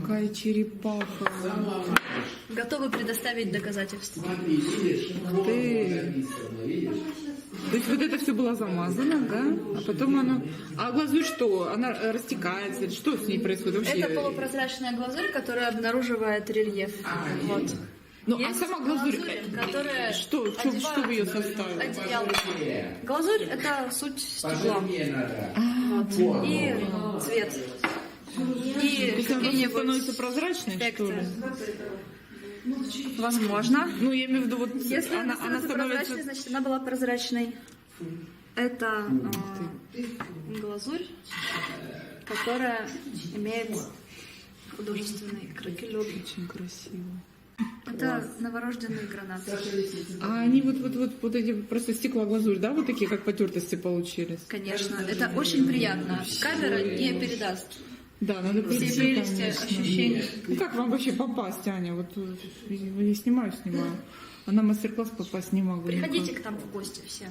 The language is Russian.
какая черепаха. Готовы предоставить доказательства. Ты. То есть вот это все было замазано, да? А потом оно... А глазурь что? Она растекается? Что с ней происходит вообще? Это полупрозрачная глазурь, которая обнаруживает рельеф. Вот. Ну, а Есть сама глазурь, которая что в ее составе? одеяло. Глазурь — это суть стекла. Вот. И цвет. И То есть она какие-нибудь становится прозрачной, что ли? эффекты. Возможно. Ну, я имею в виду, вот Если она становится прозрачной, значит она была прозрачной. Это глазурь, которая имеет художественный кракелек. Очень красиво. Это новорожденный гранат. А они вот эти просто стеклоглазурь, да, вот такие, как потертости получились? Конечно, это очень приятно. Камера не передаст Да, надо все прийти, прелести конечно. ощущений. Ну как вам вообще попасть, Аня? Вот я снимаю. А на мастер-класс попасть не могу. Приходите к нам в гости все.